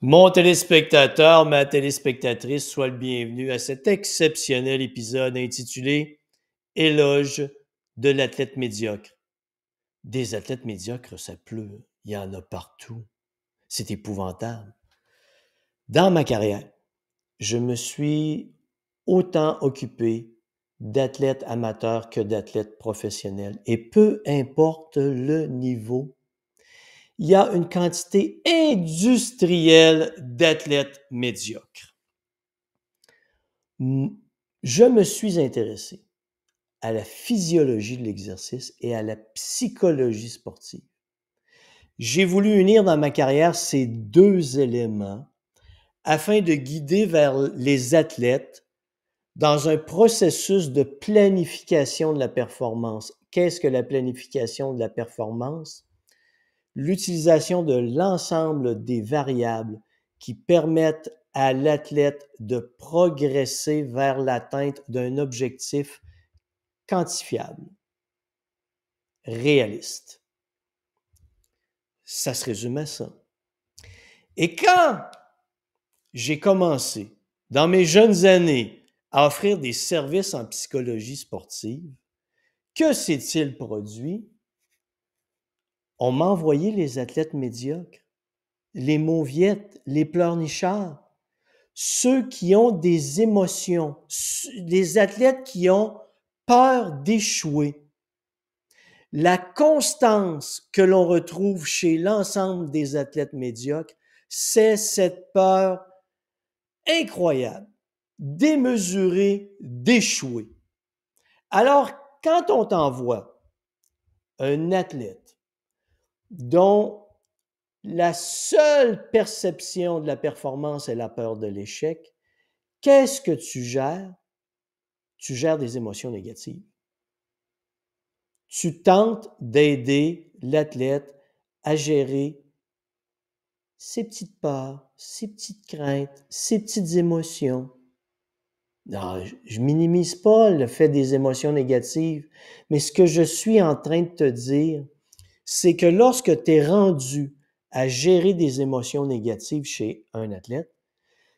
Mon téléspectateur, ma téléspectatrice, sois le bienvenu à cet exceptionnel épisode intitulé Éloge de l'athlète médiocre. Des athlètes médiocres, ça pleut. Il y en a partout. C'est épouvantable. Dans ma carrière, je me suis autant occupé d'athlètes amateurs que d'athlètes professionnels. Et peu importe le niveau, il y a une quantité industrielle d'athlètes médiocres. Je me suis intéressé à la physiologie de l'exercice et à la psychologie sportive. J'ai voulu unir dans ma carrière ces deux éléments afin de guider vers les athlètes dans un processus de planification de la performance. Qu'est-ce que la planification de la performance? L'utilisation de l'ensemble des variables qui permettent à l'athlète de progresser vers l'atteinte d'un objectif quantifiable, réaliste. Ça se résume à ça. Et quand j'ai commencé, dans mes jeunes années, à offrir des services en psychologie sportive, que s'est-il produit? On m'a envoyé les athlètes médiocres, les mauviettes, les pleurnichards, ceux qui ont des émotions, les athlètes qui ont peur d'échouer. La constance que l'on retrouve chez l'ensemble des athlètes médiocres, c'est cette peur incroyable, démesurée d'échouer. Alors, quand on t'envoie un athlète dont la seule perception de la performance est la peur de l'échec, qu'est-ce que tu gères? Tu gères des émotions négatives. Tu tentes d'aider l'athlète à gérer ses petites peurs, ses petites craintes, ses petites émotions. Non, je minimise pas le fait des émotions négatives, mais ce que je suis en train de te dire, c'est que lorsque tu es rendu à gérer des émotions négatives chez un athlète,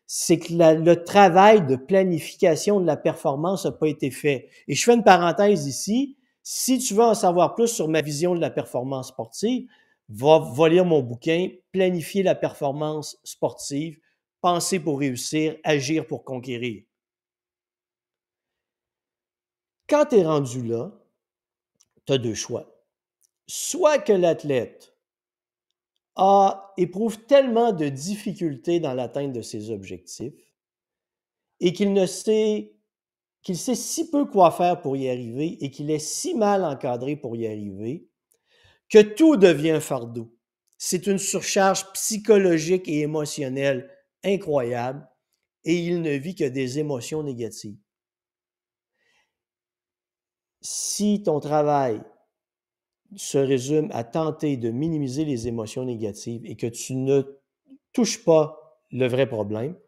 c'est que le travail de planification de la performance n'a pas été fait. Et je fais une parenthèse ici. Si tu veux en savoir plus sur ma vision de la performance sportive, va lire mon bouquin « Planifier la performance sportive, penser pour réussir, agir pour conquérir ». Quand tu es rendu là, tu as deux choix. Soit que l'athlète éprouve tellement de difficultés dans l'atteinte de ses objectifs et qu'il sait si peu quoi faire pour y arriver et qu'il est si mal encadré pour y arriver que tout devient un fardeau. C'est une surcharge psychologique et émotionnelle incroyable et il ne vit que des émotions négatives. Si ton travail se résume à tenter de minimiser les émotions négatives et que tu ne touches pas le vrai problème,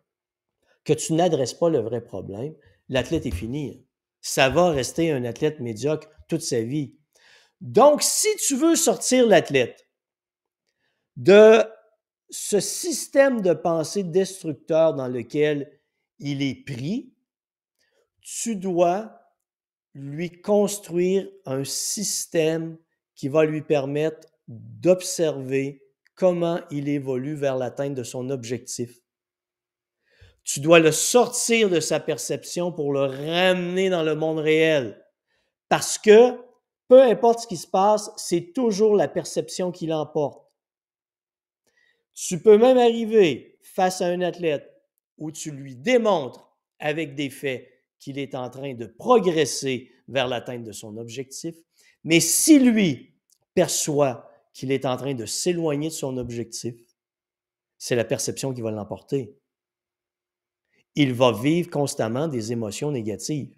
que tu n'adresses pas le vrai problème, l'athlète est fini. Ça va rester un athlète médiocre toute sa vie. Donc, si tu veux sortir l'athlète de ce système de pensée destructeur dans lequel il est pris, tu dois lui construire un système qui va lui permettre d'observer comment il évolue vers l'atteinte de son objectif. Tu dois le sortir de sa perception pour le ramener dans le monde réel. Parce que, peu importe ce qui se passe, c'est toujours la perception qui l'emporte. Tu peux même arriver face à un athlète où tu lui démontres avec des faits qu'il est en train de progresser vers l'atteinte de son objectif, mais si lui perçoit qu'il est en train de s'éloigner de son objectif, c'est la perception qui va l'emporter. Il va vivre constamment des émotions négatives.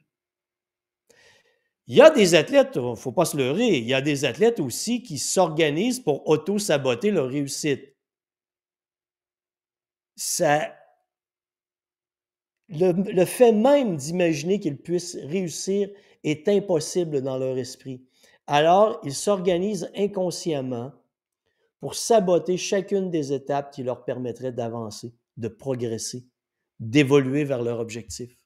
Il y a des athlètes, il ne faut pas se leurrer, il y a des athlètes aussi qui s'organisent pour auto-saboter leur réussite. Le fait même d'imaginer qu'ils puissent réussir est impossible dans leur esprit. Alors, ils s'organisent inconsciemment pour saboter chacune des étapes qui leur permettraient d'avancer, de progresser, d'évoluer vers leur objectif.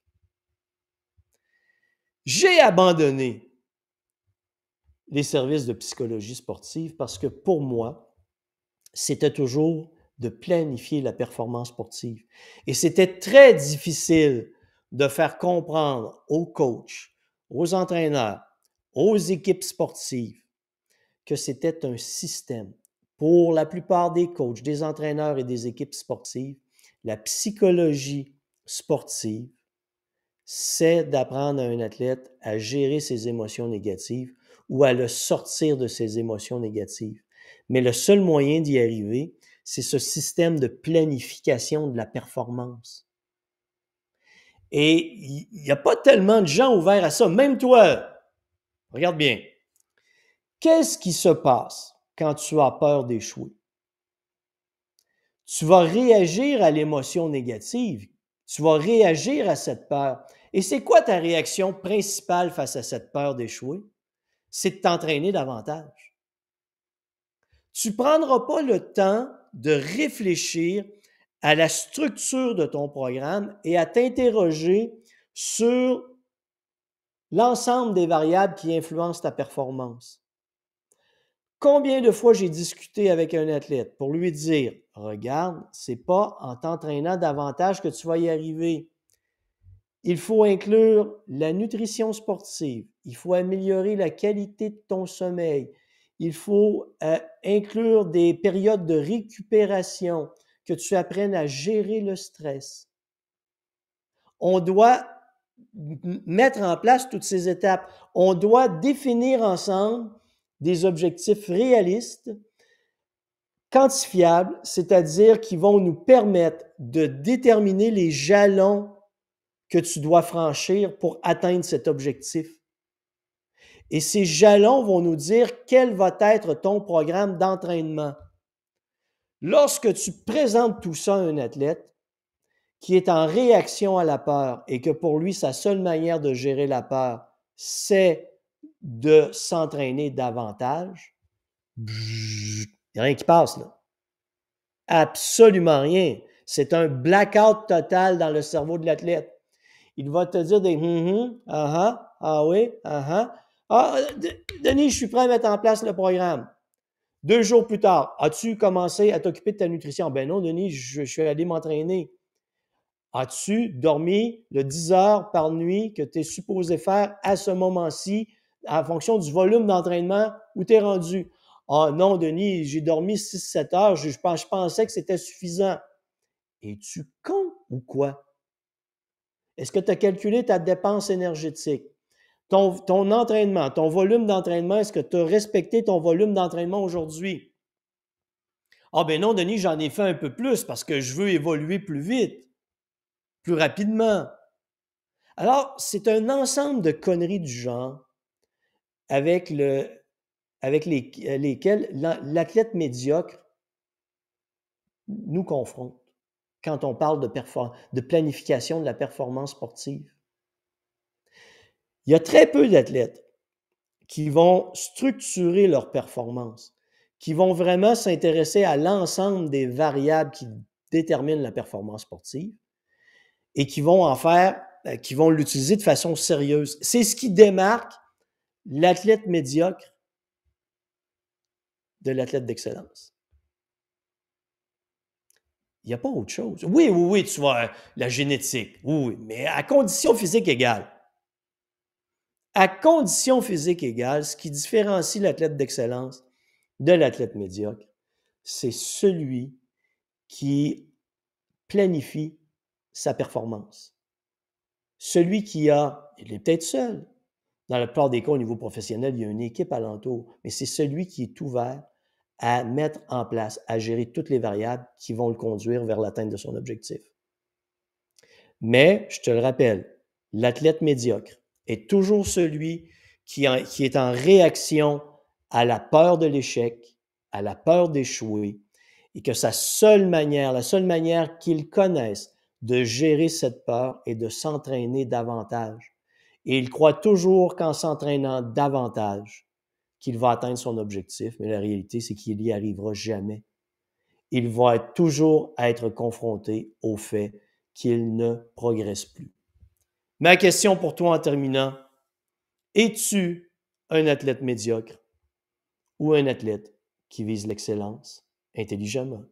J'ai abandonné les services de psychologie sportive parce que pour moi, c'était toujours de planifier la performance sportive. Et c'était très difficile de faire comprendre aux coachs, aux entraîneurs, aux équipes sportives que c'était un système. Pour la plupart des coachs, des entraîneurs et des équipes sportives, la psychologie sportive, c'est d'apprendre à un athlète à gérer ses émotions négatives ou à le sortir de ses émotions négatives. Mais le seul moyen d'y arriver, c'est ce système de planification de la performance. Et il n'y a pas tellement de gens ouverts à ça. Même toi, regarde bien. Qu'est-ce qui se passe quand tu as peur d'échouer? Tu vas réagir à l'émotion négative. Tu vas réagir à cette peur. Et c'est quoi ta réaction principale face à cette peur d'échouer? C'est de t'entraîner davantage. Tu ne prendras pas le temps de réfléchir à la structure de ton programme et à t'interroger sur l'ensemble des variables qui influencent ta performance. Combien de fois j'ai discuté avec un athlète pour lui dire « Regarde, c'est pas en t'entraînant davantage que tu vas y arriver. Il faut inclure la nutrition sportive, il faut améliorer la qualité de ton sommeil, il faut inclure des périodes de récupération, que tu apprennes à gérer le stress. » On doit mettre en place toutes ces étapes. On doit définir ensemble des objectifs réalistes, quantifiables, c'est-à-dire qui vont nous permettre de déterminer les jalons que tu dois franchir pour atteindre cet objectif. Et ces jalons vont nous dire quel va être ton programme d'entraînement. Lorsque tu présentes tout ça à un athlète qui est en réaction à la peur et que pour lui, sa seule manière de gérer la peur, c'est de s'entraîner davantage, il n'y a rien qui passe là. Absolument rien. C'est un blackout total dans le cerveau de l'athlète. Il va te dire des ah oui, ah, Denis, je suis prêt à mettre en place le programme. 2 jours plus tard, as-tu commencé à t'occuper de ta nutrition? Ben non, Denis, je suis allé m'entraîner. As-tu dormi le 10 heures par nuit que tu es supposé faire à ce moment-ci en fonction du volume d'entraînement où tu es rendu? Ah non, Denis, j'ai dormi 6-7 heures, je pensais que c'était suffisant. Es-tu con ou quoi? Est-ce que tu as calculé ta dépense énergétique? Ton entraînement, ton volume d'entraînement, est-ce que tu as respecté ton volume d'entraînement aujourd'hui? Ah ben non, Denis, j'en ai fait un peu plus parce que je veux évoluer plus vite, plus rapidement. Alors, c'est un ensemble de conneries du genre avec lesquelles l'athlète médiocre nous confronte quand on parle de planification de la performance sportive. Il y a très peu d'athlètes qui vont structurer leur performance, qui vont vraiment s'intéresser à l'ensemble des variables qui déterminent la performance sportive et qui vont qui vont l'utiliser de façon sérieuse. C'est ce qui démarque l'athlète médiocre de l'athlète d'excellence. Il n'y a pas autre chose. Oui, tu vois, la génétique, oui, mais à condition physique égale. À condition physique égale, ce qui différencie l'athlète d'excellence de l'athlète médiocre, c'est celui qui planifie sa performance. Celui qui il est peut-être seul. Dans la plupart des cas, au niveau professionnel, il y a une équipe alentour, mais c'est celui qui est ouvert à mettre en place, à gérer toutes les variables qui vont le conduire vers l'atteinte de son objectif. Mais, je te le rappelle, l'athlète médiocre est toujours celui qui est en réaction à la peur de l'échec, à la peur d'échouer, et que la seule manière qu'il connaisse de gérer cette peur est de s'entraîner davantage. Et il croit toujours qu'en s'entraînant davantage, qu'il va atteindre son objectif, mais la réalité, c'est qu'il n'y arrivera jamais. Il va toujours être confronté au fait qu'il ne progresse plus. Ma question pour toi en terminant, es-tu un athlète médiocre ou un athlète qui vise l'excellence intelligemment?